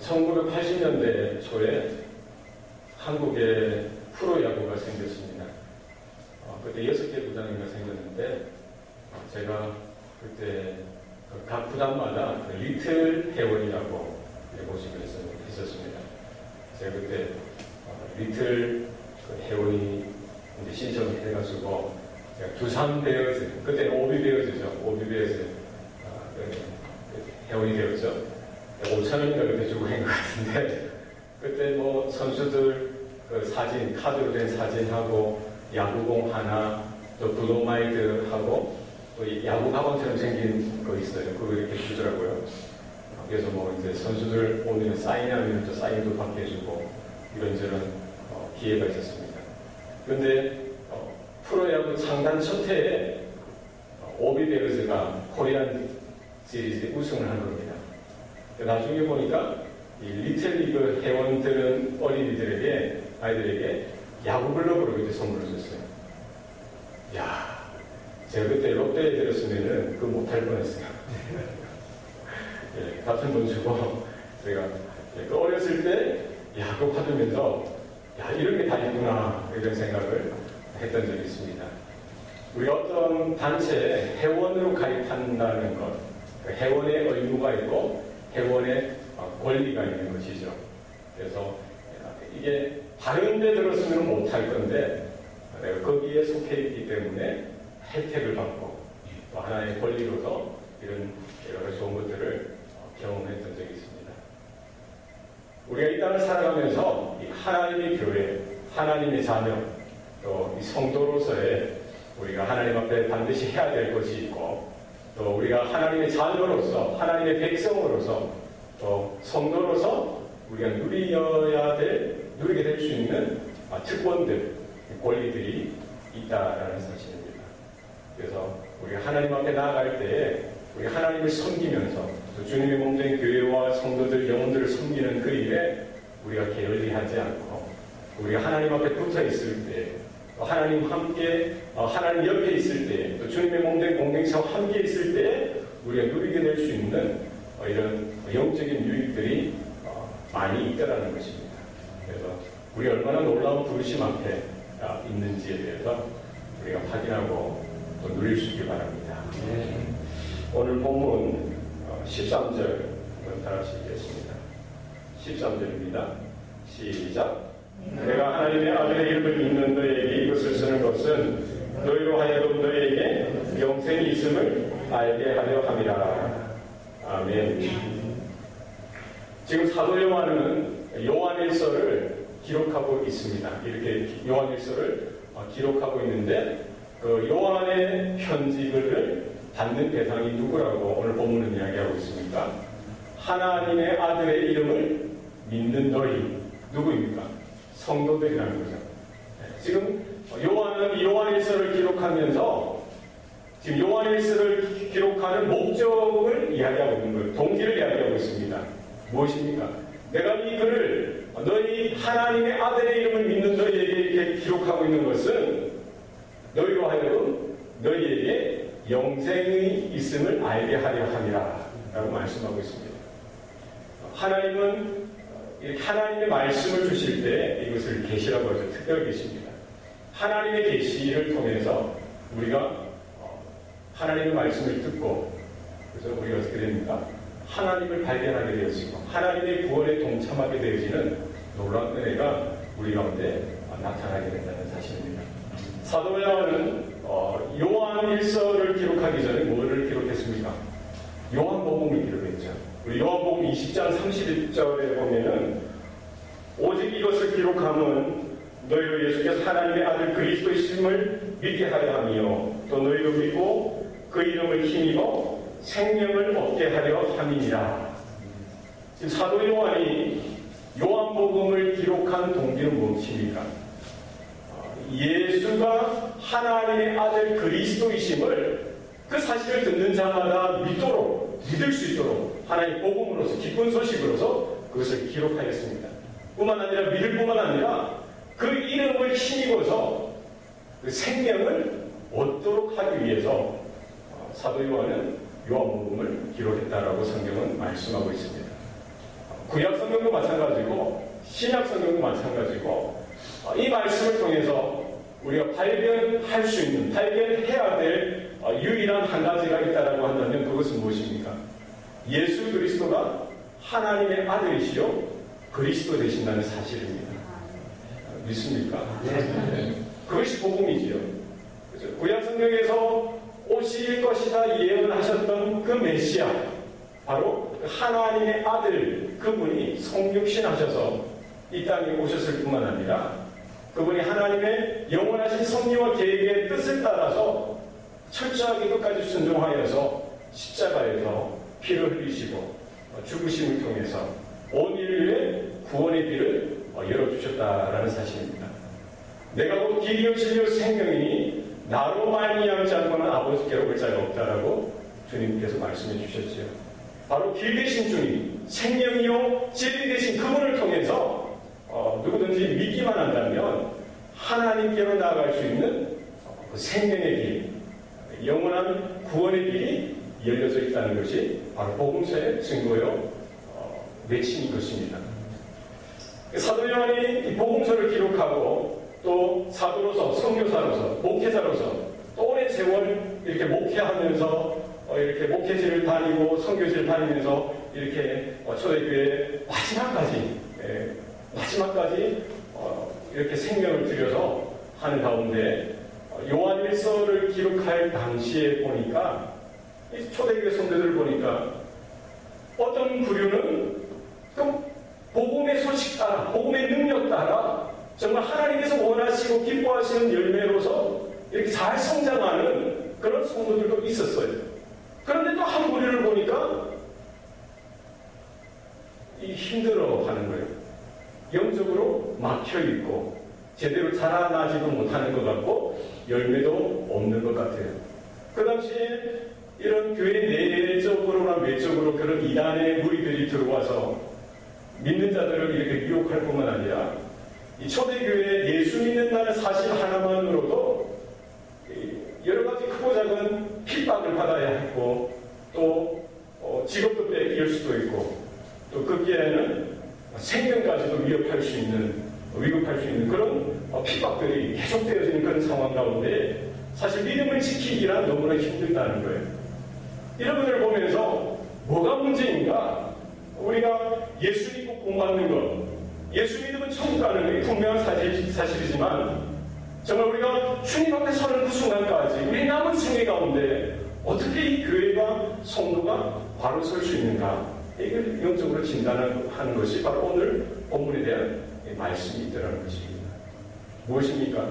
1980년대 초에 한국에 프로야구가 생겼습니다. 그때 6개 구단인가 생겼는데 제가 그때 각 구단마다 리틀 회원이라고 모집을 했었습니다. 제가 그때 리틀 회원이 신청을 해가지고 제가 두산 베어즈, 그때 오비 베어즈죠. 오비 베어즈 회원이 되었죠. 5,000원인가 그때 주고 한 것 같은데 그때 뭐 선수들 그 사진, 카드로 된 사진하고 야구공 하나, 또 브로마이드하고 또 야구 가방처럼 생긴 거 있어요. 그거 이렇게 주더라고요. 그래서 뭐 이제 선수들 오늘 사인하면 또 사인도 받게 해주고 이런저런 기회가 있었습니다. 그런데 프로야구 창단 첫 해에 오비 베어즈가 코리안 시리즈 우승을 한 겁니다. 나중에 보니까 이 리틀리그 회원들은 아이들에게 야구 글러브를 그때 선물을 줬어요. 야, 제가 그때 롯데에 들었으면은 그거 못할 뻔했어요. 예, 같은 돈 주고 제가 어렸을 때 야구 받으면서 야, 이런 게 다 있구나 이런 생각을 했던 적이 있습니다. 우리 어떤 단체에 회원으로 가입한다는 것, 그 회원의 의무가 있고 회원의 권리가 있는 것이죠. 그래서 이게 다른 데 들었으면 못할 건데 내가 거기에 속해 있기 때문에 혜택을 받고 또 하나의 권리로서 이런 여러 좋은 것들을 경험했던 적이 있습니다. 우리가 이 땅을 살아가면서 이 하나님의 교회, 하나님의 자녀, 또 이 성도로서의 우리가 하나님 앞에 반드시 해야 될 것이 있고 또 우리가 하나님의 자녀로서 하나님의 백성으로서 또 성도로서 우리가 누리게 될 수 있는 특권들, 권리들이 있다라는 사실입니다. 그래서 우리가 하나님 앞에 나아갈 때에 우리 하나님을 섬기면서 또 주님의 몸된 교회와 성도들, 영혼들을 섬기는 그 일에 우리가 게을리하지 않고 우리가 하나님 앞에 붙어 있을 때 또 하나님 옆에 있을 때 또 주님의 몸된 공동체와 함께 있을 때 우리가 누리게 될 수 있는 이런 영적인 유익들이 많이 있다라는 것입니다. 그래서 우리 얼마나 놀라운 부르심 앞에 있는지에 대해서 우리가 확인하고 또 누릴 수 있길 바랍니다. 오늘 본문 13절 다 같이 읽겠습니다. 13절입니다. 시작. 내가 하나님의 아들의 이름을 믿는 너에게 이것을 쓰는 것은 너희로 하여금 너희에게 영생이 있음을 알게 하려 함이라. 아멘. 지금 사도 요한은 요한일서를 기록하고 있습니다. 이렇게 요한일서를 기록하고 있는데 그 요한의 편지글을 받는 대상이 누구라고 오늘 본문은 이야기하고 있습니까? 하나님의 아들의 이름을 믿는 너희 누구입니까? 성도들이라는 거죠. 지금 요한은 요한일서를 기록하면서 지금 요한일서를 기록하는 목적을 이야기하고 있는 거예요. 동기를 이야기하고 있습니다. 무엇입니까? 내가 이 글을 너희 하나님의 아들의 이름을 믿는 너희에게 이렇게 기록하고 있는 것은 너희로 하여금 너희에게 영생이 있음을 알게 하려 함이라 라고 말씀하고 있습니다. 하나님은 하나님의 말씀을 주실 때 이것을 계시라고 하죠. 특별 계시입니다. 하나님의 계시를 통해서 우리가 하나님의 말씀을 듣고 그래서 우리가 어떻게 됩니까? 하나님을 발견하게 되어지고 하나님의 구원에 동참하게 되어지는 놀라운 은혜가 우리 가운데 나타나게 된다는 사실입니다. 사도 요한은 요한일서를 기록하기 전에 뭐를 기록했습니까? 요한복음을 기록했죠. 우리 요한복음 20장 31절에 보면은 오직 이것을 기록함은 너희로 예수께서 하나님의 아들 그리스도이심을 믿게 하려 함이요 또 너희로 믿고 그 이름을 힘입어 생명을 얻게 하려 함이니라. 지금 사도 요한이 요한복음을 기록한 동기는 무엇입니까? 예수가 하나님의 아들 그리스도이심을 그 사실을 듣는 자마다 믿을 수 있도록 하나님의 복음으로서 기쁜 소식으로서 그것을 기록하였습니다. 뿐만 아니라 믿을 뿐만 아니라 그 이름을 힘입어서 그 생명을 얻도록 하기 위해서 사도 요한은 요한복음을 기록했다라고 성경은 말씀하고 있습니다. 구약 성경도 마찬가지고 신약 성경도 마찬가지고 이 말씀을 통해서 우리가 발견할 수 있는, 발견해야 될 유일한 한 가지가 있다라고 한다면 그것은 무엇입니까? 예수 그리스도가 하나님의 아들이시요 그리스도 되신다는 사실입니다. 믿습니까? 네. 그것이 복음이지요. 그렇죠? 구약 성경에서 오실 것이다 예언하셨던 그 메시아, 바로 하나님의 아들, 그분이 성육신하셔서 이 땅에 오셨을 뿐만 아니라 그분이 하나님의 영원하신 섭리와 계획의 뜻을 따라서 철저하게 끝까지 순종하여서 십자가에서 피를 흘리시고 죽으심을 통해서 온 인류의 구원의 길을 열어주셨다라는 사실입니다. 내가 곧 길이요 진리요 생명이니 나로 말미암지 않고는 아버지께로 올 자가 없다라고 주님께서 말씀해 주셨지요. 바로 길 되신 주님, 생명이요 진리 되신 그분을 통해서 누구든지 믿기만 한다면 하나님께로 나아갈 수 있는 그 생명의 길, 영원한 구원의 길이 열려져 있다는 것이 바로 복음서의 증거요 외침인 것입니다. 사도 요한이 이 복음서를 기록하고 또 사도로서, 선교사로서, 목회자로서 또 오랜 세월 이렇게 목회하면서 이렇게 목회지를 다니고 선교지를 다니면서 이렇게 초대교회 마지막까지 이렇게 생명을 들여서 하는 가운데 요한일서를 기록할 당시에 보니까 이 초대교회 성도들을 보니까 어떤 부류는 그 복음의 소식 따라, 복음의 능력 따라 정말 하나님께서 원하시고 기뻐하시는 열매로서 이렇게 잘 성장하는 그런 성도들도 있었어요. 그런데 또 한 부류를 보니까 힘들어하는 거예요. 영적으로 막혀있고 제대로 자라나지도 못하는 것 같고 열매도 없는 것 같아요. 그 당시에 이런 교회 내적으로나 외적으로 그런 이단의 무리들이 들어와서 믿는 자들을 이렇게 유혹할 뿐만 아니라 이 초대교회에 예수 믿는다는 사실 하나만으로도 여러 가지 크고 작은 핍박을 받아야 했고 또 직업도 뺏길 수도 있고 또 거기에는 생명까지도 위협할 수 있는 그런 핍박들이 계속되어지는 그런 상황 가운데 사실 믿음을 지키기란 너무나 힘들다는 거예요. 이런 분들을 보면서 뭐가 문제인가? 우리가 예수 믿고 구원받는 것, 예수 믿으면 천국 가는 게 분명한 사실이지만 정말 우리가 주님 앞에 서는 그 순간까지 우리 남은 생애 가운데 어떻게 이 교회가 성도가 바로 설 수 있는가? 이걸 영적으로 진단하는 것이 바로 오늘 본문에 대한 말씀이 있더라는 것입니다. 무엇입니까?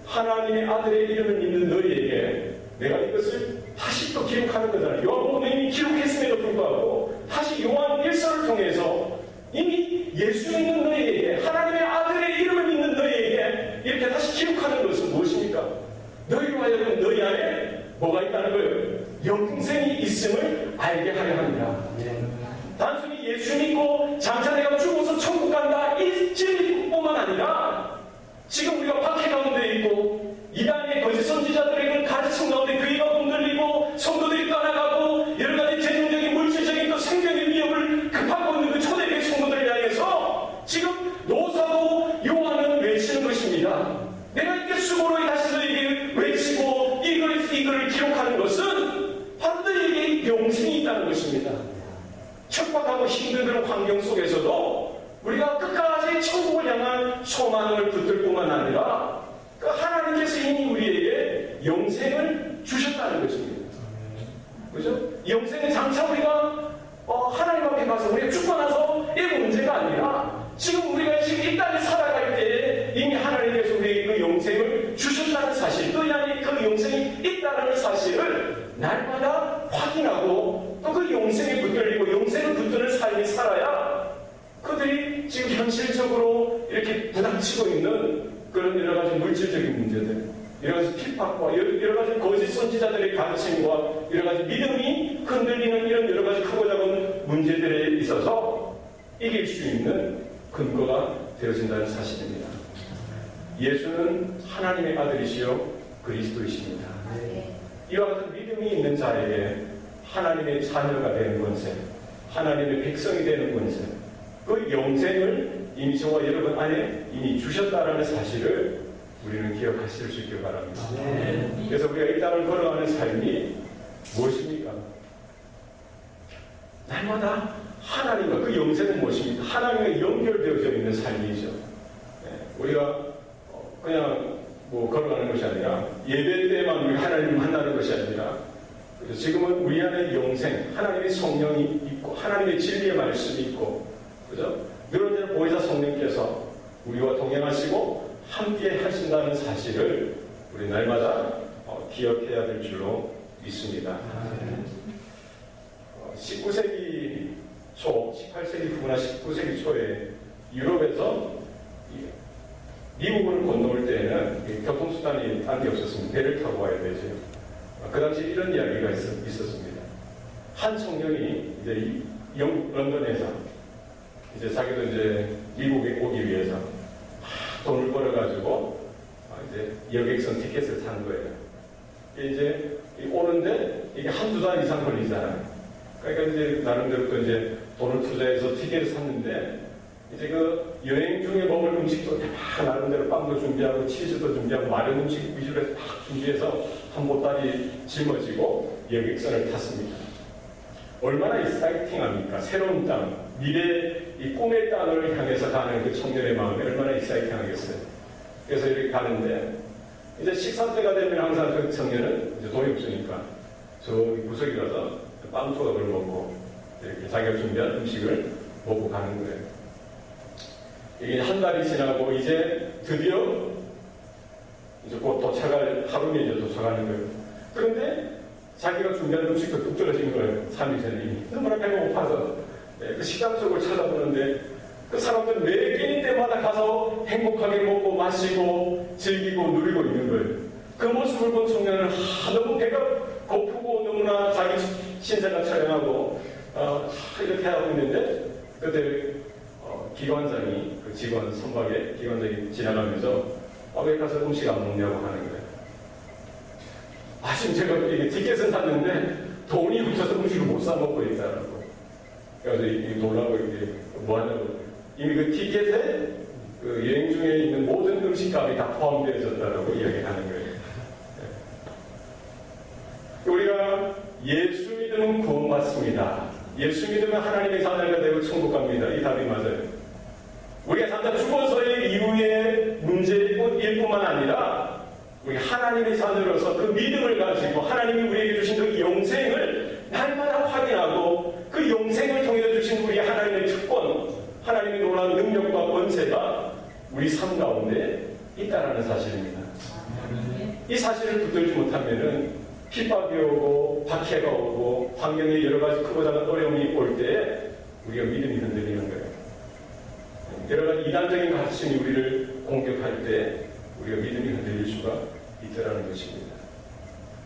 하나님의 아들의 이름을 믿는 너희에게 내가 이것을 다시 또 기록하는 거잖아요. 요한복음에 이미 기록했음에도 불구하고 다시 요한 1서를 통해서 이미 예수 믿는 너희에게 하나님의 아들의 이름을 믿는 너희에게 이렇게 다시 기록하는 것은 무엇입니까? 너희로 하여금 너희 안에 뭐가 있다는 거예요? 영생이 있음을 알게 하려 합니다. 단순히 예수 믿고 장차 내가 죽어서 천국 간다 이 진리뿐만 아니라 지금 우리가 박해 가운데 있고 이단의 거짓 선지자들의 가르침 가운데 교회가 흔들리고 성도들이 떠나가고 여러 가지 재정적인 물질적인 또 생명의 위협을 급하고 있는 그 초대교회 성도들을 향해서 지금 노사도 요한은 외치는 것입니다. 내가 이렇게 수고로 다시 너에게 외치고 이걸 기록하는 것은 바로 너에게 영생이 있다는 것입니다. 척박하고 힘든 그런 환경 속에서도 우리가 끝까지 천국을 향한 소망을 붙들 뿐만 아니라 그 하나님께서 이미 우리에게 영생을 주셨다는 것입니다. 그죠? 영생은 장차 우리가 하나님 앞에 가서 우리가 죽고 나서 이 문제가 아니라 지금 우리가 지금 이 땅에 살아갈 때 이미 하나님께서 우리에게 그 영생을 주셨다는 사실, 또 이 안에 그 영생이 있다는 사실을 날마다 확인하고 또 그 영생에 붙들리고 영생을 붙드는 삶이 살아야 그들이 지금 현실적으로 이렇게 부닥치고 있는 그런 여러 가지 물질적인 문제들, 여러 가지 핍박과 여러 가지 거짓 선지자들의 가르침과 여러 가지 믿음이 흔들리는 이런 여러 가지 크고 작은 문제들에 있어서 이길 수 있는 근거가 되어진다는 사실입니다. 예수는 하나님의 아들이시요 그리스도이십니다. 이와 같은 믿음이 있는 자에게 하나님의 자녀가 되는 권세, 하나님의 백성이 되는 권세, 그 영생을 이미 저와 여러분 안에 이미 주셨다라는 사실을 우리는 기억하실 수 있길 바랍니다. 그래서 우리가 이 땅을 걸어가는 삶이 무엇입니까? 날마다 하나님과 그 영생은 무엇입니까? 하나님과 연결되어져 있는 삶이죠. 우리가 그냥 걸어가는 것이 아니라 예배 때만 우리 하나님을 만나는 것이 아니라 지금은 우리 안에 영생, 하나님의 성령이 있고 하나님의 진리의 말씀이 있고 그죠? 늘 언제나 보혜사 성령께서 우리와 동행하시고 함께 하신다는 사실을 우리 날마다 기억해야 될 줄로 믿습니다. 19세기 초, 18세기 후나 19세기 초에 유럽에서 미국을 건너올 때에는 교통수단이 딴 게 없었습니다. 배를 타고 와야 되죠. 그 당시에 이런 이야기가 있었습니다. 한 청년이 이제 런던에서 이제 자기도 이제 미국에 오기 위해서 돈을 벌어가지고 이제 여객선 티켓을 산 거예요. 이제 오는데 이게 한두 달 이상 걸리잖아요. 그러니까 이제 나름대로 또 이제 돈을 투자해서 티켓을 샀는데 이제 그 여행 중에 먹을 음식도 막 나름대로 빵도 준비하고 치즈도 준비하고 마른 음식 위주로 해서 막 준비해서 한 보따리 짊어지고 여객선을 탔습니다. 얼마나 익사이팅합니까? 새로운 땅, 미래 이 꿈의 땅을 향해서 가는 그 청년의 마음이 얼마나 익사이팅하겠어요. 그래서 이렇게 가는데 이제 식사 때가 되면 항상 그 청년은 이제 돈이 없으니까 저기 구석에 가서 빵 조각을 먹고 이렇게 자기가 준비한 음식을 먹고 가는 거예요. 이게 한 달이 지나고 이제 드디어 이제 곧 도착할 하루면 이제 도착하는 거예요. 그런데 자기가 준비한 음식도 뚝 떨어진 거예요. 3일 전에 이미. 너무나 배가 고파서 그 식당 쪽을 찾아보는데 그 사람들 매 끼니 때마다 가서 행복하게 먹고 마시고 즐기고 누리고 있는 거예요. 그 모습을 본 청년은 너무 배가 고프고 너무나 자기 신세가 처량하고 이렇게 하고 있는데 그때 기관장이 그 직원 선박에 기관장이 지나가면서 왜 가서 음식 안 먹냐고 하는 거예요. 지금 제가 이게 티켓은 샀는데 돈이 없어서 음식을 못 사 먹고 있다라고. 그래서 놀라고 이렇게 뭐 하냐고. 이미 그 티켓에 그 여행 중에 있는 모든 음식값이 다 포함되어졌다라고 이야기하는 거예요. 우리가 예수 믿으면 구원받습니다. 예수 믿으면 하나님의 자녀가 되고 천국 갑니다. 이 답이 맞아요. 우리가 단단 죽어서의 이후의 문제일 뿐만 아니라 우리 하나님의 자녀로서 그 믿음을 가지고 하나님이 우리에게 주신 그 영생을 날마다 확인하고 그 영생을 통해 주신 우리 하나님의 특권, 하나님의 놀라운 능력과 권세가 우리 삶 가운데 있다라는 사실입니다. 이 사실을 붙들지 못하면은 핍박이 오고 박해가 오고 환경에 여러 가지 크고 작은 어려움이 올 때 우리가 믿음이 흔들리는 거예요. 여러 가지 이단적인 가르침이 우리를 공격할 때 우리가 믿음이 흔들릴 수가 있다라는 것입니다.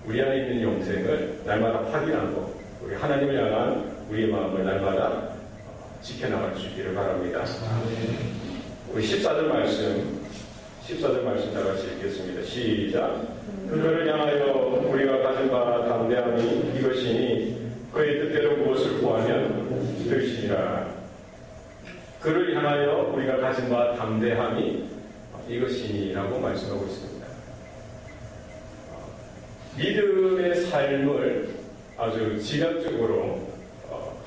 우리 안에 있는 영생을 날마다 확인하고 우리 하나님을 향한 우리의 마음을 날마다 지켜나갈 수 있기를 바랍니다. 우리 14절 말씀 다 같이 읽겠습니다. 시작. 그들을 향하여 우리가 가진 바 담대함이 이것이니 그의 뜻대로 무엇을 구하면 되시리라. 그를 향하여 우리가 가진 바 담대함이 이것이니라고 말씀하고 있습니다. 믿음의 삶을 아주 직접적으로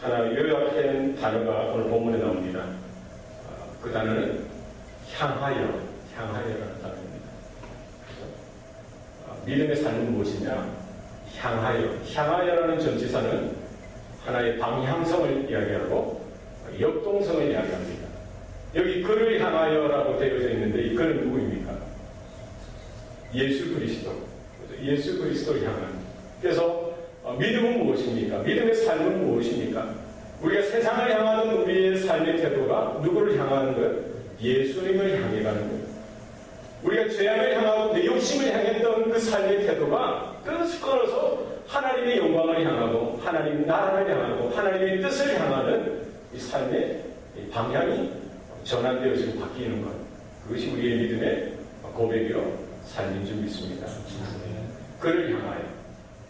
하나 요약한 단어가 오늘 본문에 나옵니다. 그 단어는 향하여라는 단어입니다. 믿음의 삶은 무엇이냐? 향하여라는 전치사는 하나의 방향성을 이야기하고 역동성을 이야기합니다. 여기 그를 향하여라고 되어져 있는데 이 그는 누구입니까? 예수 그리스도. 예수 그리스도를 향한. 그래서 믿음은 무엇입니까? 믿음의 삶은 무엇입니까? 우리가 세상을 향하는 우리의 삶의 태도가 누구를 향하는 거예요? 예수님을 향해 가는 거예요. 우리가 죄악을 향하고 내 욕심을 향했던 그 삶의 태도가 끝을 끊어서 하나님의 영광을 향하고 하나님 나라를 향하고 하나님의 뜻을 향하는 이 삶의 방향이 전환되어지고 바뀌는 것. 그것이 우리의 믿음의 고백이요 삶인 줄 믿습니다. 그를 향하여.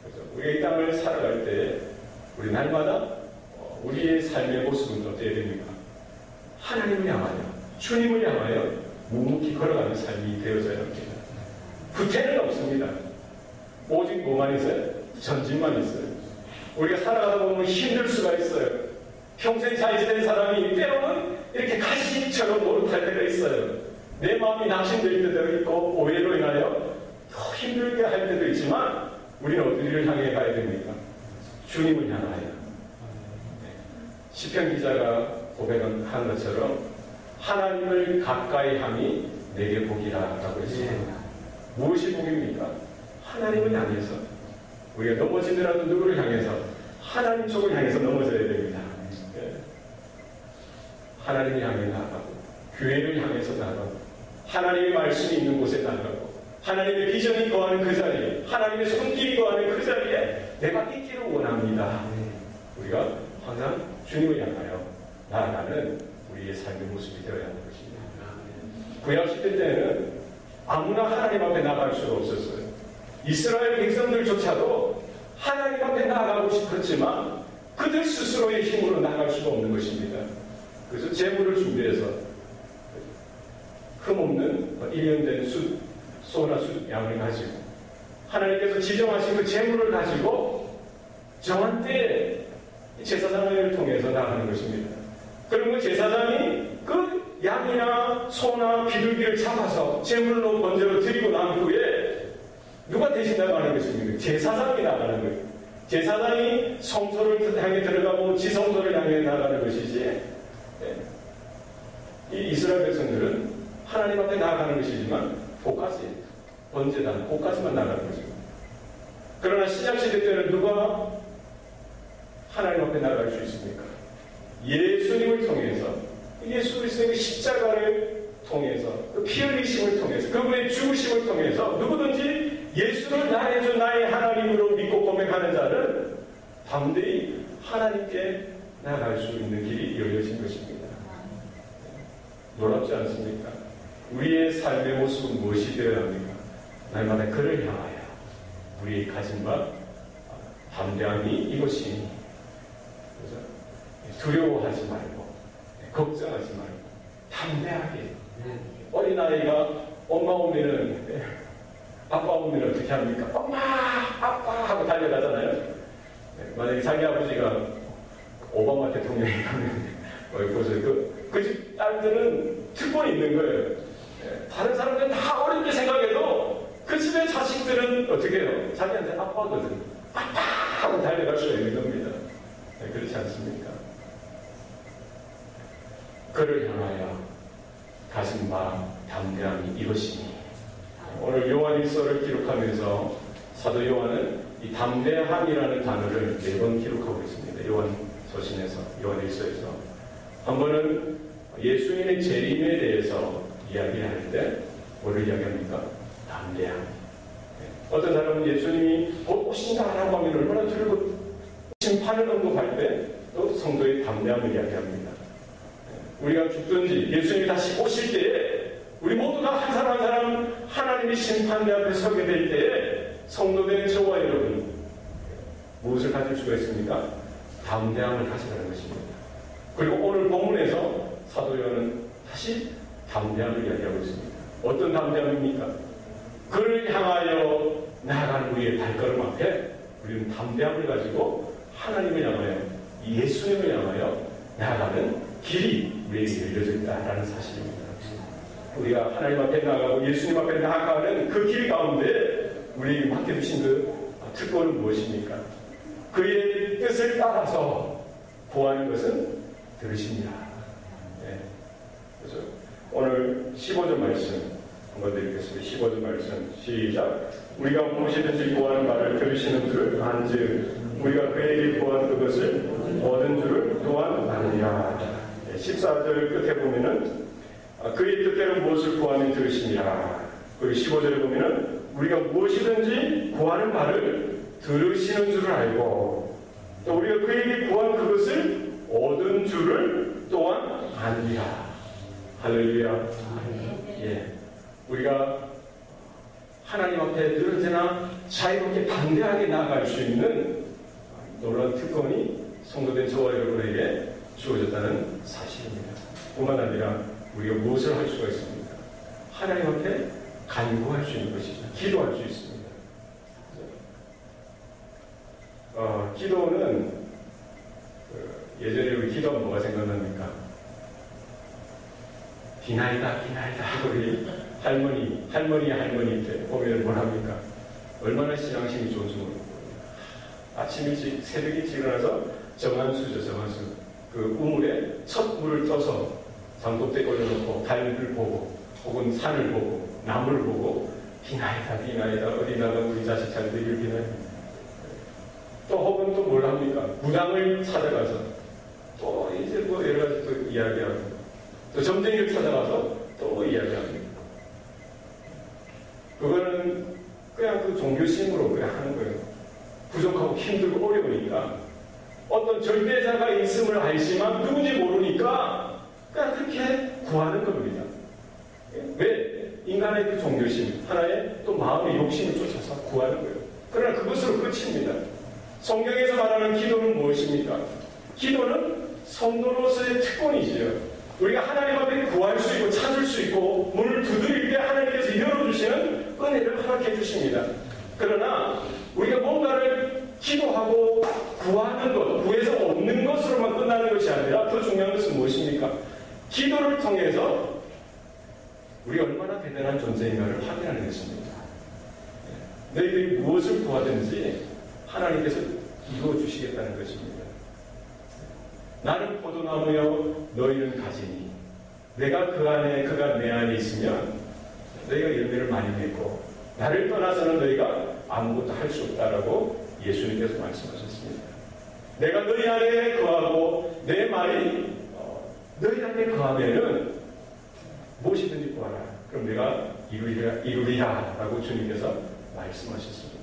그래서 우리가 이 땅을 살아갈 때 우리 날마다 우리의 삶의 모습은 어떻게 됩니까? 하나님을 향하여, 주님을 향하여 묵묵히 걸어가는 삶이 되어져야 합니다. 후퇴는 없습니다. 오직 뭐만 있어요? 전진만 있어요. 우리가 살아가다 보면 힘들 수가 있어요. 평생 자유된 사람이 때로는 이렇게 가시처럼 노릇할 때가 있어요. 내 마음이 낙심될 때도 있고 오해로 인하여 더 힘들게 할 때도 있지만 우리는 어디를 향해 가야 됩니까? 주님을 향하여. 시편 기자가 고백한 것처럼 하나님을 가까이 함이 내게 복이라고 했습니다. 무엇이 복입니까? 하나님을 향해서 우리가 넘어지더라도 누구를 향해서? 하나님 쪽을 향해서 넘어져야 됩니다. 하나님을 향해 나아가고 교회를 향해서 나아가고 하나님의 말씀이 있는 곳에 나아가고 하나님의 비전이 거하는 그 자리에 하나님의 손길이 거하는 그 자리에 내가 있기를 원합니다. 우리가 항상 주님을 향하여 나아가는 우리의 삶의 모습이 되어야 하는 것입니다. 구약 시대 때는 아무나 하나님 앞에 나아갈 수가 없었어요. 이스라엘 백성들조차도 하나님 앞에 나아가고 싶었지만 그들 스스로의 힘으로 나아갈 수가 없는 것입니다. 그래서 제물을 준비해서 흠없는 1년 된 소나 양을 가지고 하나님께서 지정하신 그 제물을 가지고 정한 때에 제사장을 통해서 나가는 것입니다. 그러면 제사장이 그 양이나 소나 비둘기를 잡아서 제물로 번제로 드리고 난 후에 누가 대신 나가는 것입니까? 제사장이 나가는 거예요. 제사장이 성소를 향해 들어가고 지성소를 향해 나가는 것이지 이 이스라엘 백성들은 하나님 앞에 나아가는 것이지만 그까지 번제단 그까지만 나가는 것입니다. 그러나 신약시대 때는 누가 하나님 앞에 나아갈 수 있습니까? 예수님을 통해서 예수 그리스도의 십자가를 통해서 그 피 흘리심을 통해서 그분의 죽으심을 통해서 누구든지 예수를 나의 주 나의 하나님으로 믿고 고백하는 자는 담대히 하나님께 나아갈 수 있는 길이 열려진 것입니다. 놀랍지 않습니까? 우리의 삶의 모습은 무엇이 되어야 합니까? 날마다 그를 향하여 우리의 가진 바 담대함이 이것이니 두려워하지 말고 걱정하지 말고 담대하게 어린아이가 엄마 오면은 아빠 오면 어떻게 합니까? 엄마 아빠 하고 달려가잖아요. 만약에 자기 아버지가 오바마 대통령이 가면 벌써 그 집 딸들은 특권이 있는 거예요. 다른 사람들은 다 어렵게 생각해도 그 집의 자식들은 어떻게 해요? 자기한테 아빠거든. 아빠 하고 달려갈 수가 있는 겁니다. 그렇지 않습니까? 그를 향하여 가진 바 담대함이 이것이니. 오늘 요한일서를 기록하면서 사도 요한은 이 담대함이라는 단어를 4번 기록하고 있습니다. 요한서신에서, 요한일서에서. 한 번은 예수님의 재림에 대해서 이야기할 때 뭐를 이야기합니까? 담대함. 어떤 사람은 예수님이 곧 오신다라고 하면 얼마나 두렵고 심판을 언급할 때 또 성도의 담대함을 이야기합니다. 우리가 죽든지 예수님이 다시 오실 때에 우리 모두가 한 사람 한 사람 하나님의 심판대 앞에 서게 될 때에 성도된 저와 여러분 무엇을 가질 수가 있습니까? 담대함을 가지라는 것입니다. 그리고 오늘 본문에서 사도 요한은 다시 담대함을 이야기하고 있습니다. 어떤 담대함입니까? 그를 향하여 나아가는 우리의 발걸음 앞에 우리는 담대함을 가지고 하나님을 향하여 예수님을 향하여 나아가는 길이 우리에게 열려져 있다라는 사실입니다. 우리가 하나님 앞에 나아가고 예수님 앞에 나아가는 그 길 가운데 우리에게 맡겨주신 그 특권은 무엇입니까? 그의 뜻을 따라서 구하는 것은 들으십니다. 네. 그래서 오늘 15절 말씀 한번 드리겠습니다. 15절 말씀 시작. 우리가 무엇이든지 구하는 바를 들으시는 줄 안즉 우리가 그에게 구한 그것을 얻은 줄을 또한 아니라. 14절 끝에 보면은 그의 뜻대로 무엇을 구하면 들으시니라. 그리고 15절에 보면은 우리가 무엇이든지 구하는 바를 들으시는 줄을 알고 또 우리가 그에게 구한 그것을 얻은 줄을 또한 아니라. 할렐루야. 예. 우리가 하나님 앞에 늘 언제나 자유롭게 담대하게 나아갈 수 있는 놀라운 특권이 성도된 저와 여러분에게 주어졌다는 사실입니다. 뿐만 아니라 우리가 무엇을 할 수가 있습니까? 하나님 앞에 간구할 수 있는 것이죠. 기도할 수 있습니다. 기도는 예전에 우리 기도하면 뭐가 생각납니까? 비나이다 우리 할머니 때 보면 뭘 합니까? 얼마나 신앙심이 좋은지 모르고 아침 일찍 새벽 일찍 일어나서 정한수 그 우물에 첫 물을 떠서 장독대에 올려놓고 달을 보고 혹은 산을 보고 나무를 보고 비나이다 어디다가 우리 자식 잘 되길 비나이다. 또 혹은 또 뭘 합니까? 무당을 찾아가서 또 이제 뭐 여러 가지 또 이야기하고 또 점쟁이를 찾아가서 또 이야기합니다. 그거는 그냥 그 종교심으로 그냥 하는 거예요. 부족하고 힘들고 어려우니까 어떤 절대자가 있음을 알지만 누군지 모르니까 그냥 그렇게 구하는 겁니다. 왜? 인간의 그 종교심, 하나의 또 마음의 욕심을 쫓아서 구하는 거예요. 그러나 그것으로 끝입니다. 성경에서 말하는 기도는 무엇입니까? 기도는 성도로서의 특권이지요. 우리가 하나님 앞에 구할 수 있고 찾을 수 있고 문을 두드릴 때 하나님께서 열어주시는 은혜를 허락해 주십니다. 그러나 우리가 뭔가를 기도하고 구하는 것, 구해서 얻는 것으로만 끝나는 것이 아니라 더 중요한 것은 무엇입니까? 기도를 통해서 우리가 얼마나 대단한 존재인가를 확인하는 것입니다. 너희들이 무엇을 구하든지 하나님께서 이루어주시겠다는 것입니다. 나는 포도나무여 너희는 가지니 내가 그가 내 안에 있으면 너희가 열매를 많이 맺고 나를 떠나서는 너희가 아무것도 할 수 없다라고 예수님께서 말씀하셨습니다. 내가 너희 안에 거하고 내 말이 너희 안에 거하면은 무엇이든지 구하라. 그럼 내가 이루리라 라고 주님께서 말씀하셨습니다.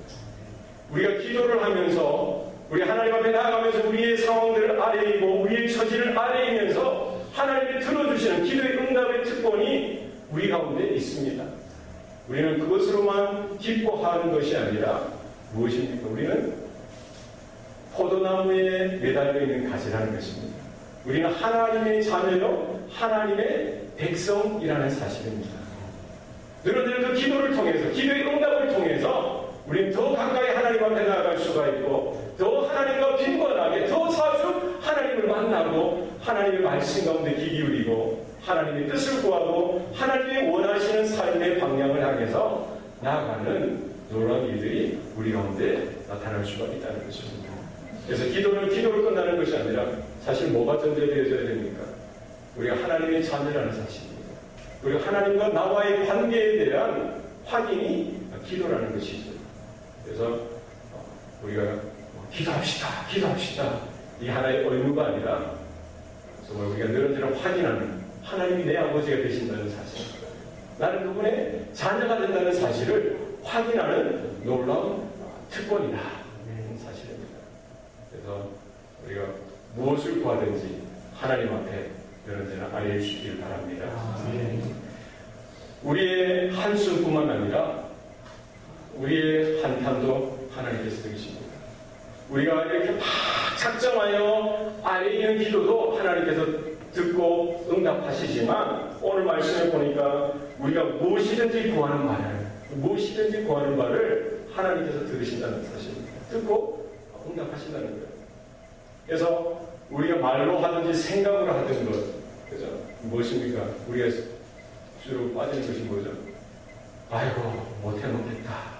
우리가 기도를 하면서 우리 하나님 앞에 나아가면서 우리의 상황들을 아뢰이고 우리의 처지를 아뢰이면서 하나님이 들어주시는 기도의 응답의 특권이 우리 가운데 있습니다. 우리는 그것으로만 기뻐하는 것이 아니라 무엇입니까? 우리는 포도나무에 매달려 있는 가지라는 것입니다. 우리는 하나님의 자녀요 하나님의 백성이라는 사실입니다. 늘어지는 그 기도를 통해서 기도의 응답을 통해서 우리는 더 가까이 하나님 앞에 나아갈 수가 있고 더 하나님과 빈번하게 더 자주 하나님을 만나고 하나님의 말씀 가운데 귀 기울이고 하나님의 뜻을 구하고 하나님이 원하시는 삶의 방향을 향해서 나아가는 놀라운 일들이 우리 가운데 나타날 수가 있다는 것입니다. 그래서 기도를 끝나는 것이 아니라 사실 뭐가 전제되어져야 됩니까? 우리가 하나님의 자녀라는 사실입니다. 우리가 하나님과 나와의 관계에 대한 확인이 기도라는 것이죠. 그래서 우리가 기도합시다. 이 하나의 의무가 아니라 정말 우리가 늘어지는 확인하는 하나님이 내 아버지가 되신다는 사실, 나는 그분의 자녀가 된다는 사실을 확인하는 놀라운 특권이다 사실입니다. 그래서 우리가 무엇을 구하든지 하나님 앞에 늘어지는 알려주시길 바랍니다. 우리의 한숨뿐만 아니라 우리의 한탄도 하나님께서 들으십니다. 우리가 이렇게 막 작정하여 아래 있는 기도도 하나님께서 듣고 응답하시지만 오늘 말씀을 보니까 우리가 무엇이든지 구하는 바를 하나님께서 들으신다는 사실입니다. 듣고 응답하신다는 거예요. 그래서 우리가 말로 하든지 생각으로 하든 것, 그죠? 무엇입니까? 우리가 주로 빠지는 것이 뭐죠? 아이고 못해먹겠다.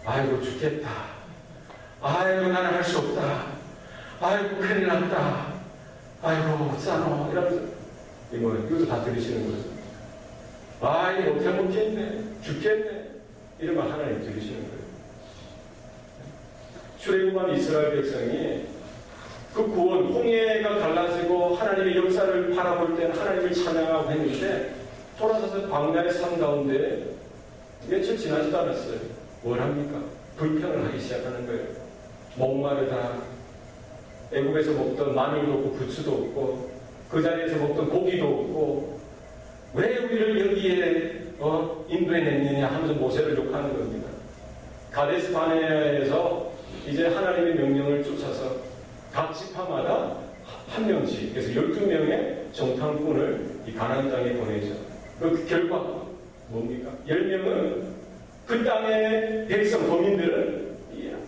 아이고 죽겠다. 아이고 나는 할 수 없다. 아이고 큰일 났다. 아이고 짜노 이러면서 이것도 다 들으시는 거죠. 아이 못해먹겠네. 죽겠네. 이러면 하나님 들으시는 거예요. 출애굽한 이스라엘 백성이 그 구원, 홍해가 갈라지고 하나님의 역사를 바라볼 때는 하나님을 찬양하고 했는데 돌아서서 광야의 삶 가운데 며칠 지나지도 않았어요. 뭘 합니까? 불평을 하기 시작하는 거예요. 목마르다. 애굽에서 먹던 마늘도 없고 부추도 없고 그 자리에서 먹던 고기도 없고 왜 우리를 여기에 인도해냈느냐 하면서 모세를 욕하는 겁니다. 가데스 바네아에서 이제 하나님의 명령을 쫓아서 각 지파마다 한 명씩, 그래서 12명의 정탐꾼을 이 가나안 땅에 보내죠. 그 결과 뭡니까? 10명은 그 땅의 백성 거민들은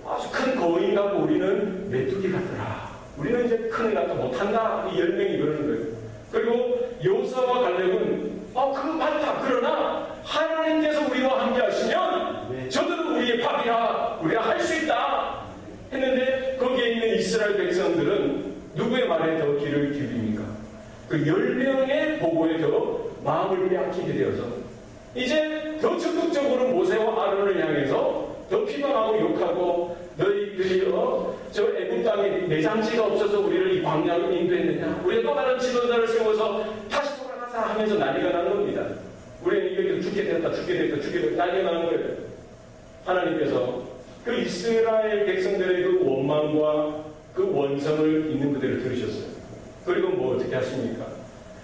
아주 큰 거인 같고 우리는 메뚜기 같더라. 우리는 이제 큰일 났다 못한다. 이 10명이 그러는 거예요. 그리고 여호수아와 갈렙은 그거 맞다. 그러나 하나님께서 우리와 함께 하시면 저들은 우리의 밥이라 우리가 할 수 있다 했는데 거기에 있는 이스라엘 백성들은 누구의 말에 더 귀를 기울입니까? 그 10명의 보고에 더 마음을 빼앗기게 되어서 이제 더 적극적으로 모세와 아론을 향해서 더 비방하고 욕하고 너희들이 저 애굽 땅에 내장지가 없어서 우리를 이 광야로 인도했느냐, 우리가 또 다른 지도자를 세워서 다시 돌아가자 하면서 난리가 나는 겁니다. 우리는 이렇게 죽게 됐다 난리가 나는 거예요. 하나님께서 그 이스라엘 백성들의 그 원망과 그 원성을 있는 그대로 들으셨어요. 그리고 뭐 어떻게 하십니까?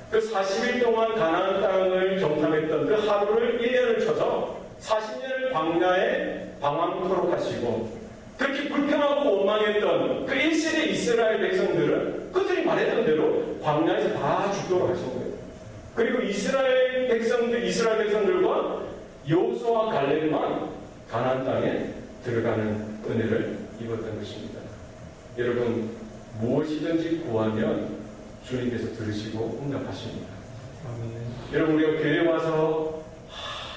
그 40일 동안 가나안 땅을 정탐했던 그 하루를 1년을 쳐서 40년을 광야에 방황토록 하시고, 그렇게 불평하고 원망했던 그 1세대 이스라엘 백성들은 그들이 말했던 대로 광야에서 다 죽도록 하신 거예요. 그리고 이스라엘 백성들과 여호수아와 갈렙만 가나안 땅에 들어가는 은혜를 입었던 것입니다. 여러분, 무엇이든지 구하면 주님께서 들으시고 응답하십니다. 여러분, 우리가 교회에 와서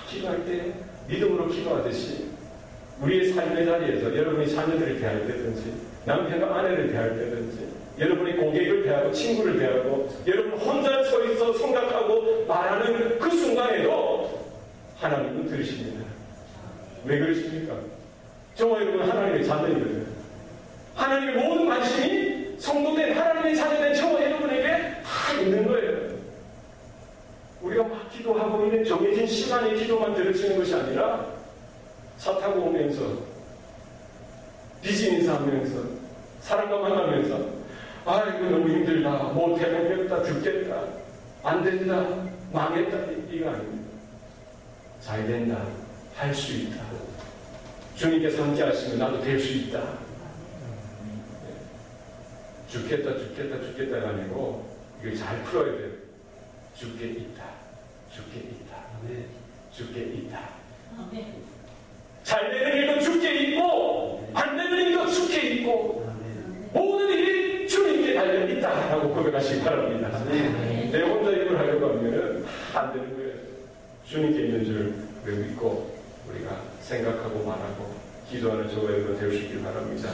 기도할 때 믿음으로 기도하듯이 우리의 삶의 자리에서 여러분이 자녀들을 대할 때든지 남편과 아내를 대할 때든지 여러분이 고객을 대하고 친구를 대하고 여러분 혼자 서 있어 생각하고 말하는 그 순간에도 하나님은 들으십니다. 왜 그러십니까? 저와 여러분 하나님의 자녀이거든요. 하나님의 모든 관심이 성도된 하나님의 자녀된 저와 여러분에게 다 있는 거예요. 우리가 막 기도하고 있는 정해진 시간에 기도만 들으시는 것이 아니라 차 타고 오면서 비즈니스 하면서 사람과 만나면서 이거 너무 힘들다, 못해보겠다, 죽겠다, 안 된다, 망했다, 이거 아닙니다. 잘 된다, 할 수 있다, 주님께서 함께 하시면 나도 될 수 있다. 죽겠다가 아니고 이걸 잘 풀어야 돼요. 죽게 있다. 잘 되는 일도 죽게 있고 안 되는 일도 죽게 있고 모든 일이 주님께 달려있다라고 고백하시기 바랍니다. 내 혼자 이걸 하려고 하면 안 되는 거예요. 주님께 있는 줄 믿고 우리가 생각하고 말하고 기도하는 저와 여러분 될 수 있길 바랍니다.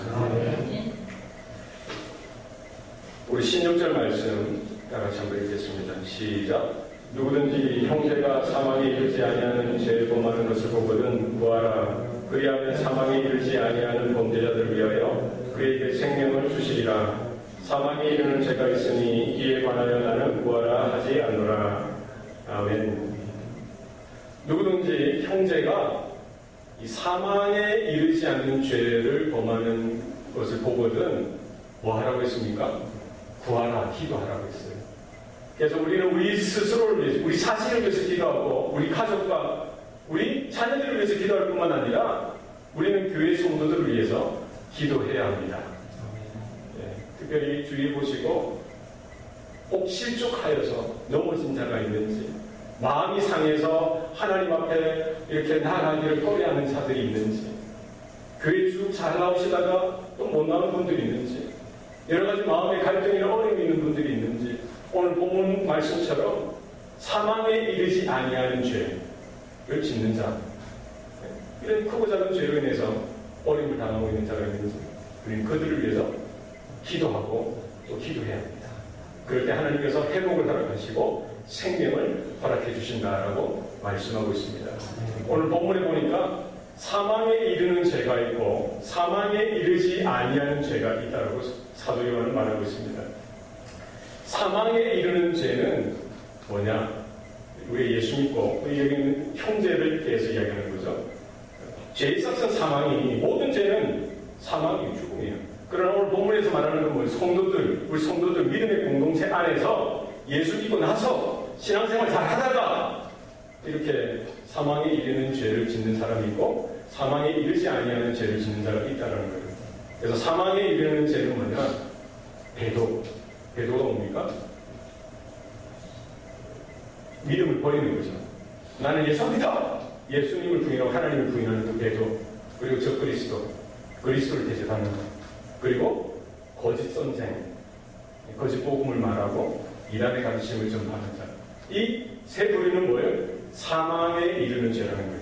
우리 16절 말씀 따라서 한번 읽겠습니다. 시작. 누구든지 형제가 사망에 이르지 아니하는 죄를 범하는 것을 보거든 구하라. 그리하면 사망에 이르지 아니하는 범죄자들을 위하여 그에게 생명을 주시리라. 사망에 이르는 죄가 있으니 이에 관하여 나는 구하라 하지 않노라. 아멘. 누구든지 형제가 이 사망에 이르지 않는 죄를 범하는 것을 보거든 뭐 하라고 했습니까? 구하라, 기도하라고 했어요. 그래서 우리는 우리 스스로를 위해서, 우리 자신을 위해서 기도하고 우리 가족과 우리 자녀들을 위해서 기도할 뿐만 아니라 우리는 교회 성도들을 위해서 기도해야 합니다. 특별히 주의해 보시고 혹 실족하여서 넘어진 자가 있는지, 마음이 상해서 하나님 앞에 이렇게 나아가기를 꺼려하는 자들이 있는지, 교회 쭉 잘 나오시다가 또 못 나오는 분들이 있는지, 여러 가지 마음의 갈등이나 어려움이 있는 분들이 있는지, 오늘 본문 말씀처럼 사망에 이르지 아니하는 죄를 짓는 자, 이런 크고 작은 죄로 인해서 어려움을 당하고 있는 자가 있는지, 우리는 그들을 위해서 기도하고 또 기도해야 합니다. 그럴 때 하나님께서 회복을 허락하시고 생명을 허락해 주신다라고 말씀하고 있습니다. 오늘 본문에 보니까 사망에 이르는 죄가 있고 사망에 이르지 아니하는 죄가 있다라고 사도 요한은 말하고 있습니다. 사망에 이르는 죄는 뭐냐? 우리 예수 믿고 우리 여기 있는 형제를 대해서 이야기하는 거죠. 죄의 삭은 사망이니 모든 죄는 사망이 죽음이에요. 그러나 오늘 본문에서 말하는 건 뭐예요? 성도들, 우리 성도들 믿음의 공동체 안에서 예수 믿고 나서 신앙생활 잘 하다가 이렇게 사망에 이르는 죄를 짓는 사람이 있고 사망에 이르지 아니하는 죄를 짓는 사람이 있다는 거예요. 그래서 사망에 이르는 죄는 뭐냐? 배도가 뭡니까? 믿음을 버리는 거죠. 나는 예수입니다. 예수님을 부인하고 하나님을 부인하는 그 배도, 그리고 저 그리스도를 대적하는 것, 그리고 거짓 선생, 거짓 복음을 말하고 이단의 가르침을 전파하는 자. 이 세 부류는 뭐예요? 사망에 이르는 죄라는 거예요.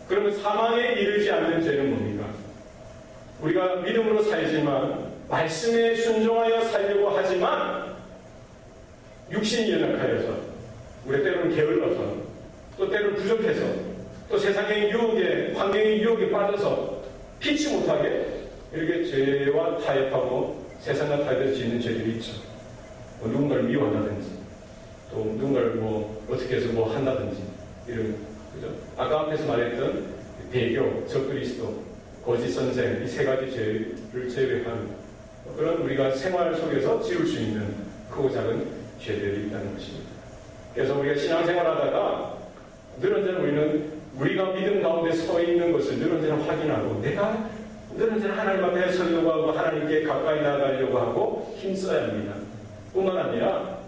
그러면 사망에 이르지 않는 죄는 뭡니까? 우리가 믿음으로 살지만 말씀에 순종하여 살려고 하지만 육신이 연약하여서, 우리 때로는 게을러서, 또 때로는 부족해서, 또 세상의 유혹에, 환경의 유혹에 빠져서 피치 못하게 이렇게 죄와 타협하고 세상과 타협해서 짓는 죄들이 있죠. 뭐 누군가를 미워한다든지, 또 누군가를 어떻게 해서 한다든지, 이런, 그죠? 아까 앞에서 말했던 배교, 적그리스도, 거짓 선생, 이 세 가지 죄를 제외한 그런 우리가 생활 속에서 지을 수 있는 크고 작은 죄들이 있다는 것입니다. 그래서 우리가 신앙생활 하다가 늘 언제나 우리가 믿음 가운데 서 있는 것을 늘 언제나 확인하고, 내가 늘 언제나 하나님 앞에 서려고 하고 하나님께 가까이 나아가려고 하고 힘써야 합니다. 뿐만 아니라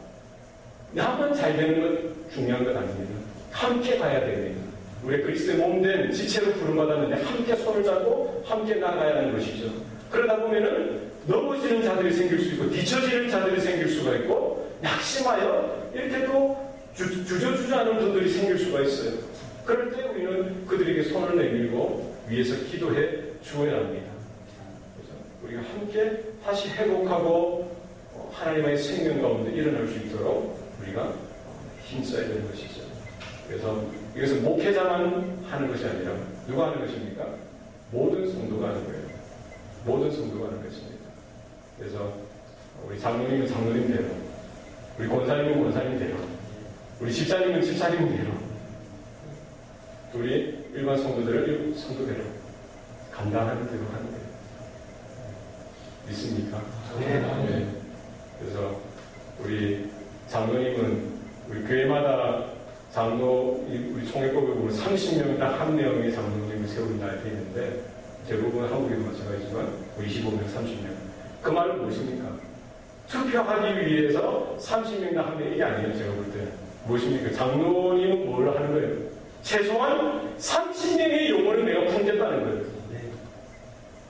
나만 잘 되는 것 중요한 것 아닙니다. 함께 가야 됩니다. 우리 그리스도의 몸된 지체로 부름받았는데 함께 손을 잡고 함께 나가야 하는 것이죠. 그러다 보면은 넘어지는 자들이 생길 수 있고 뒤처지는 자들이 생길 수가 있고 낙심하여 이렇게 또 주저주저하는 분들이 생길 수가 있어요. 그럴 때 우리는 그들에게 손을 내밀고 위에서 기도해 주어야 합니다. 그래서 우리가 함께 다시 회복하고 하나님의 생명 가운데 일어날 수 있도록 우리가 힘써야 되는 것이죠. 그래서 이것은 목회자만 하는 것이 아니라 누가 하는 것입니까? 모든 성도가 하는 거예요. 모든 성도가 하는 것입니다. 그래서 우리 장로님은 장로님대로, 우리 권사님은 권사님대로, 우리 집사님은 집사님대로, 우리 일반 성도들은 성도대로 감당하는 대로 하는 거예요. 믿습니까? 네. 그래서 우리 장로님은 우리 교회마다 장로, 우리 총회법에 보면 30명당 한 명의 장로님을 세운다 이렇게 있는데 대부분 한국에도 마찬가지지만 25명, 30명. 그 말은 무엇입니까? 투표하기 위해서 30명당 한 명, 이게 아니에요. 제가 볼 때. 무엇입니까? 장로님은 뭘 하는 거예요? 최소한 30명의 영혼을 내가 품겠다는 거예요.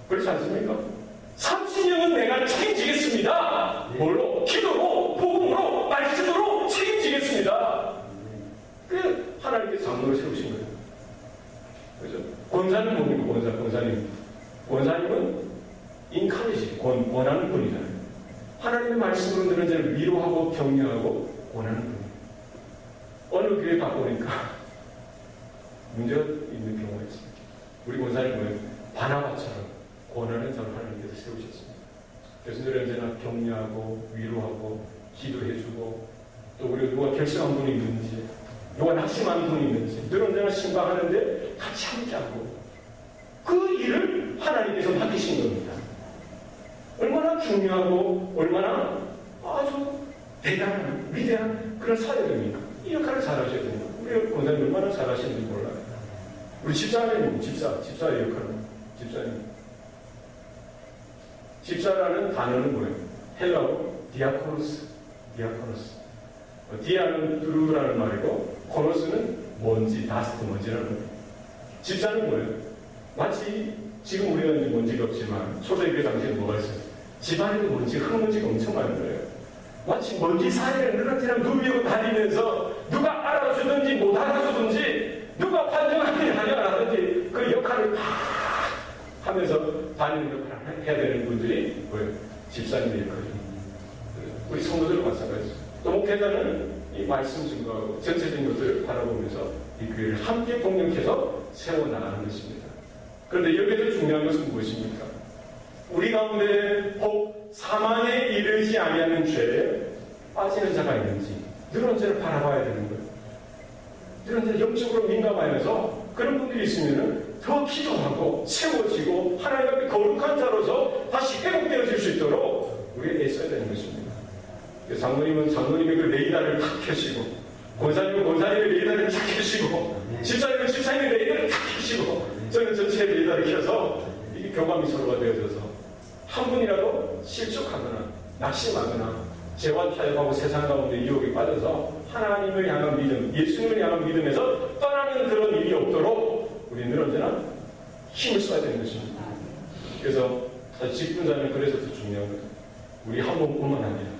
그렇지 않습니까? 30명은 내가 책임지겠습니다. 뭘로? 기도로, 복음으로, 말씀으로 책임지겠습니다. 그 하나님께서 장로를 세우신 거예요. 그죠? 권사는 뭡니까? 권사님. 권사님은 인카리지, 권하는 분이잖아요. 하나님의 말씀으로 들은 자를 위로하고 격려하고 권하는 분이에요. 어느 교회 가보니까 문제가 있는 경우가 있습니다. 우리 권사님은 바나바처럼 권하는 자를 하나님께서 세우셨습니다. 그래서 늘 언제나 격려하고 위로하고 기도해주고, 또 우리가 누가 결심한 분이 있는지, 누가 낙심한 분이 있는지 늘 언제나 신방하는데 같이 함께하고, 그 일을 하나님께서 맡기신 겁니다. 얼마나 중요하고 얼마나 아주 대단한 위대한 그런 사역입니까? 이 역할을 잘하셔야 됩니다. 우리 권사님 얼마나 잘하시는지 몰라요. 우리 집사님, 집사의 역할은 집사님. 집사라는 단어는 뭐예요? 헬라어 디아코노스. 디아는 두루라는 말이고, 코노스는 먼지, 다스트, 먼지라는 거예요. 집사는 뭐예요? 마치 지금 우리가 이제 먼지가 없지만 초대교회 당시에는 뭐가 있어요? 집안에도 먼지, 흙먼지가 엄청 많은 거예요. 마치 먼지 사이를 느슨처럼 누비고 다니면서 누가 알아주든지 못 알아주든지 누가 판정하든지 하지 않았든지 그 역할을 다 하면서 다니는 역할을 해야 되는 분들이 뭐예요? 집사님의 역할입니다. 우리 성도들도 마찬가지죠. 또 목회자는 이 말씀 증거하고 전체적인 것들을 바라보면서 이 교회를 함께 공력해서 세워나가는 것입니다. 그런데 여기서 중요한 것은 무엇입니까? 우리 가운데 혹 사망에 이르지 아니하는 죄에 빠지는 자가 있는지 늘 언제나 바라봐야 되는 거예요. 늘 언제나 영적으로 민감하여서 그런 분들이 있으면 더 기도하고 세워지고 하나님 앞에 거룩한 자로서 다시 회복되어질 수 있도록 우리가 애써야 되는 것입니다. 장로님은 장로님의 그 레이더를 탁 켜시고, 권사님은 권사님의 레이더를 탁 켜시고, 집사님은 집사님의 레이더를 탁 켜시고, 저는 전체 레이더를 켜서 이게 교감이 서로가 되어져서 한 분이라도 실족하거나 낙심하거나 죄와 타협하고 세상 가운데 유혹에 빠져서 하나님을 향한 믿음, 예수님을 향한 믿음에서 떠나는 그런 일이 없도록 우리는 언제나 힘을 써야 되는 것입니다. 그래서 사실 직분자는 그래서 더 중요한 거죠. 우리 한 몸뿐만 아니라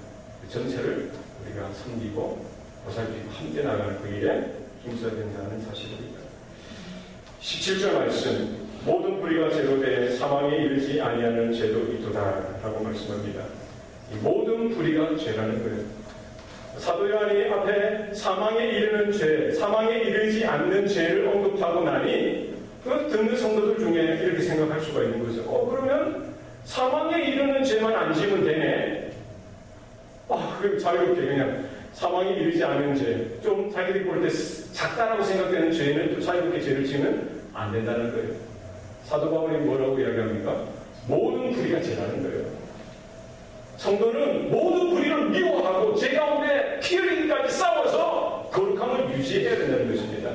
그 전체를 우리가 섬기고 보살피고 함께 나가는 그 일에 힘써야 된다는 사실입니다. 17절 말씀, 모든 불의가 죄로 돼 사망에 이르지 아니하는 죄도 있도다라고 말씀합니다. 이 모든 불의가 죄라는 거예요. 사도 요한이 앞에 사망에 이르는 죄, 사망에 이르지 않는 죄를 언급하고 나니 그 듣는 성도들 중에 이렇게 생각할 수가 있는 거죠. 그러면 사망에 이르는 죄만 안 지면 되네. 그럼 자유롭게 그냥 사망에 이르지 않는 죄, 좀 자기들이 볼 때 작다라고 생각되는 죄는 또 자유롭게 죄를 지면 안 된다는 거예요. 사도 바울이 뭐라고 이야기합니까? 모든 불의가 죄라는 거예요. 성도는 모든 불의를 미워하고 죄 가운데 피 흘리기까지 싸워서 거룩함을 유지해야 된다는 것입니다.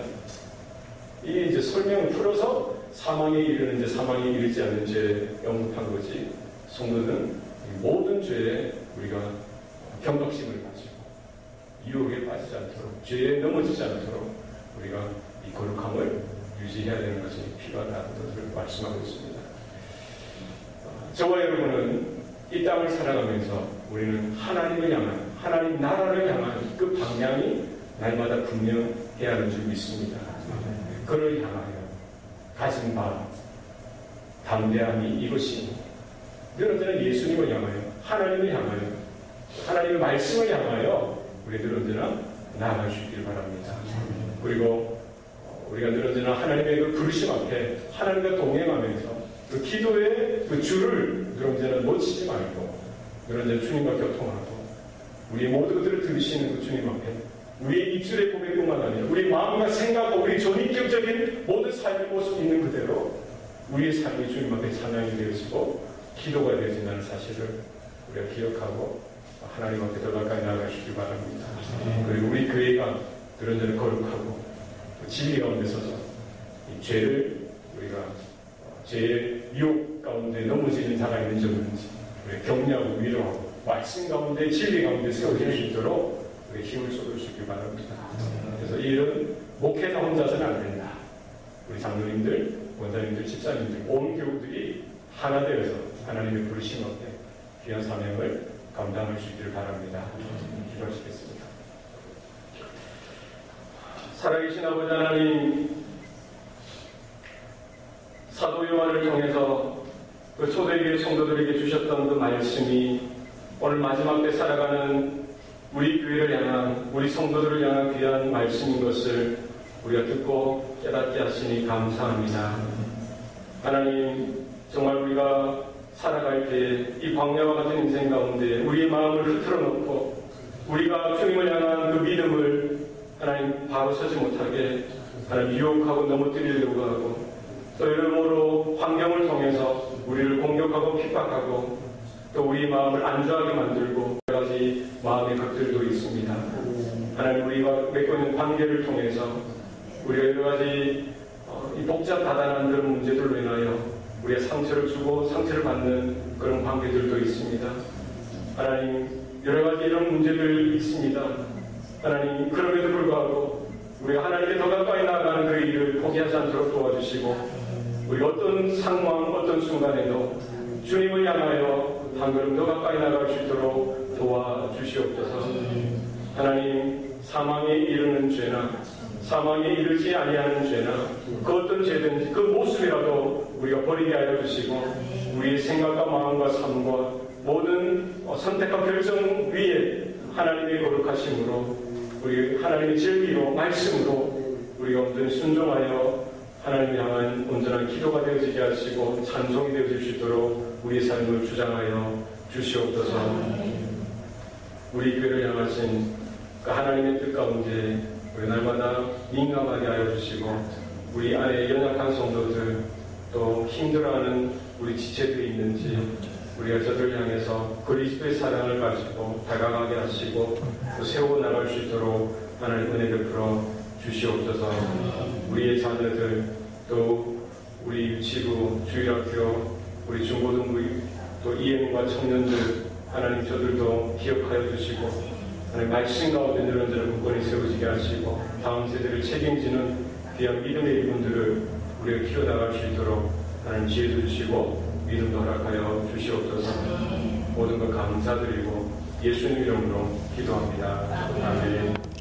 이게 이제 설명을 풀어서 사망에 이르는 죄, 사망에 이르지 않는 죄 언급한 거지. 성도는 모든 죄에 우리가 경각심을 가지고 유혹에 빠지지 않도록, 죄에 넘어지지 않도록 우리가 이 거룩함을 유지해야 되는 것이 필요하다는 것을 말씀하고 있습니다. 저와 여러분은 이 땅을 살아가면서 우리는 하나님을 향한, 하나님 나라를 향한 그 방향이 날마다 분명해야 하는 줄 믿습니다. 그를 향하여 가진 바, 담대함이 이것이 언제나 예수님을 향하여, 하나님을 향하여, 하나님의 말씀을 향하여 우리들 언제나 나아갈 수 있기를 바랍니다. 그리고 우리가 늘 언제나 하나님의 그 부르심 앞에 하나님과 동행하면서 그 기도의 그 줄을 늘 언제나 놓치지 말고 늘 언제나 주님과 교통하고 우리 모든 것들을 들으시는 그 주님 앞에 우리의 입술의 고백뿐만 아니라 우리 마음과 생각과 우리 전인격적인 모든 삶의 모습 있는 그대로 우리의 삶이 주님 앞에 찬양이 되어지고 기도가 되어진다는 사실을 우리가 기억하고 하나님 앞에 더 가까이 나아가시기 바랍니다. 그리고 우리 교회가 늘 언제나 거룩하고 진리 가운데 서서 이 죄를 우리가 죄의 유혹 가운데 넘어지는 자가 있는지 없는지 우리 격려하고 위로하고 말씀 가운데 진리 가운데 세워질 수 있도록 우리 힘을 쏟을 수 있길 바랍니다. 그래서 이 일은 목회자 혼자서는 안 된다. 우리 장로님들, 원장님들, 집사님들, 온 교우들이 하나 되어서 하나님의 부르심 앞에 귀한 사명을 감당할 수 있기를 바랍니다. 기도하시겠습니다. 살아계신 아버지 하나님, 사도 요한을 통해서 그 초대교회 성도들에게 주셨던 그 말씀이 오늘 마지막 때 살아가는 우리 교회를 향한, 우리 성도들을 향한 귀한 말씀인 것을 우리가 듣고 깨닫게 하시니 감사합니다. 하나님, 정말 우리가 살아갈 때 이 광야와 같은 인생 가운데 우리의 마음을 흐트러 놓고 우리가 주님을 향한 그 믿음을 하나님 바로 서지 못하게 하나님 유혹하고 넘어뜨리려고 하고 또 여러모로 환경을 통해서 우리를 공격하고 핍박하고 또 우리 마음을 안주하게 만들고 여러 가지 마음의 것들도 있습니다. 하나님 우리가 맺고 있는 관계를 통해서 우리가 여러 가지 이 복잡다단한 그런 문제들로 인하여 우리의 상처를 주고 상처를 받는 그런 관계들도 있습니다. 하나님 여러 가지 이런 문제들 있습니다. 하나님 그럼에도 불구하고 우리가 하나님께 더 가까이 나아가는 그 일을 포기하지 않도록 도와주시고 우리 어떤 상황 어떤 순간에도 주님을 향하여 한 걸음 더 가까이 나아갈 수 있도록 도와주시옵소서. 하나님 사망에 이르는 죄나 사망에 이르지 아니하는 죄나 그 어떤 죄든지 그 모습이라도 우리가 버리게 하여 주시고 우리의 생각과 마음과 삶과 모든 선택과 결정 위에 하나님의 거룩하심으로 우리 하나님의 진리로 말씀으로 우리가 온전히 순종하여 하나님을 향한 온전한 기도가 되어지게 하시고 찬송이 되어질 수 있도록 우리의 삶을 주장하여 주시옵소서. 우리 교회를 향하신 그 하나님의 뜻 가운데 우리 날마다 민감하게 하여 주시고 우리 안에 연약한 성도들 또 힘들어하는 우리 지체들이 있는지 우리가 저들을 향해서 그리스도의 사랑을 가지고 다가가게 하시고 또 세워 나갈 수 있도록 하나님 은혜 베풀어 주시옵소서. 우리의 자녀들 또 우리 유치부, 주일학교, 우리 중고등부 또 이행과 청년들 하나님 저들도 기억하여 주시고 하나님 말씀 가운데 늘어지는 굳건히 세워지게 하시고 다음 세대를 책임지는 귀한 믿음의 이분들을 우리가 키워나갈 수 있도록 하나님 지혜도 주시고 믿음도 허락하여 주시옵소서. 모든 것 감사드리고 예수님 이름으로 기도합니다. 아멘.